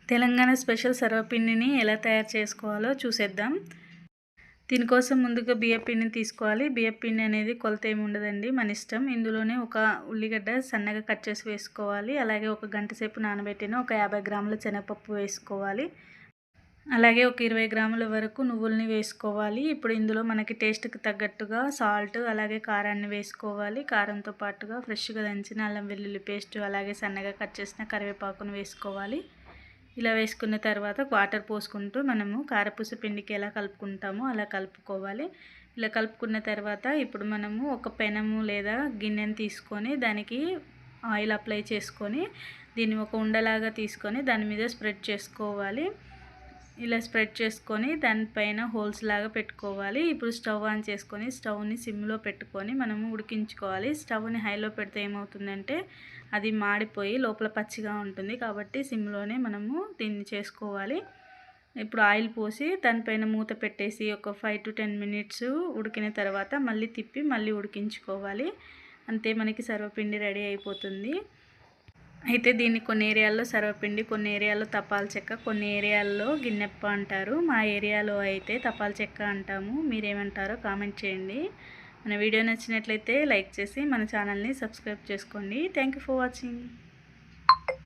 Telangana special సర్వపిండిని ఎలా తయారు చేసుకోవాలో చూసేద్దాం. దీనికోసం ముందుగా బియ్యపిండిని తీసుకోవాలి. బియ్యపిండి అనేది కొలత ఏమి ఉండదండి, మన ఇష్టం. ఇందులోనే ఒక ఉల్లిగడ్డ సన్నగా కట్ చేసి వేసుకోవాలి. అలాగే ఒక గంట సేపు నానబెట్టిన ఒక 50 గ్రాముల శనగపప్పు వేసుకోవాలి. అలాగే ఒక 20 గ్రాముల వరకు నువ్వుల్ని వేసుకోవాలి. ఇప్పుడు ఇందులో మనకి టేస్ట్కి తగ్గట్టుగా సాల్ట్ అలాగే కారాన్ని వేసుకోవాలి. కారంతో పాటుగా ఫ్రెష్గా దంచిన అల్లం వెల్లుల్లి పేస్ట్ అలాగే సన్నగా కట్ చేసిన కరివేపాకును వేసుకోవాలి. ఇలా వేసుకున్న తర్వాత వాటర్ పోసుకుంటూ మనము కారపూస పిండికి ఎలా కలుపుకుంటామో అలా కలుపుకోవాలి. ఇలా కలుపుకున్న తర్వాత ఇప్పుడు మనము ఒక పెనము లేదా గిన్నెను తీసుకొని దానికి ఆయిల్ అప్లై చేసుకొని దీన్ని ఒక ఉండలాగా తీసుకొని దాని మీద స్ప్రెడ్ చేసుకోవాలి. ఇలా స్ప్రెడ్ చేసుకొని దానిపైన హోల్స్ లాగా పెట్టుకోవాలి. ఇప్పుడు స్టవ్ ఆన్ చేసుకొని స్టవ్ని సిమ్లో పెట్టుకొని మనము ఉడికించుకోవాలి. స్టవ్ని హైలో పెడితే ఏమవుతుందంటే అది మాడిపోయి లోపల పచ్చిగా ఉంటుంది. కాబట్టి సిమ్లోనే మనము దీన్ని చేసుకోవాలి. ఇప్పుడు ఆయిల్ పోసి దానిపైన మూత పెట్టేసి ఒక 5 to 10 మినిట్స్ ఉడికిన తర్వాత మళ్ళీ తిప్పి మళ్ళీ ఉడికించుకోవాలి. అంతే, మనకి సర్వపిండి రెడీ అయిపోతుంది. అయితే దీన్ని కొన్ని ఏరియాల్లో సర్వపిండి, కొన్ని ఏరియాల్లో తపాల చెక్క, కొన్ని ఏరియాల్లో గిన్నెప్ప అంటారు. మా ఏరియాలో అయితే తపాల చెక్క అంటాము. మీరేమంటారో కామెంట్ చేయండి. మన వీడియో నచ్చినట్లయితే లైక్ చేసి మన ఛానల్ని సబ్స్క్రైబ్ చేసుకోండి. Thank you for watching.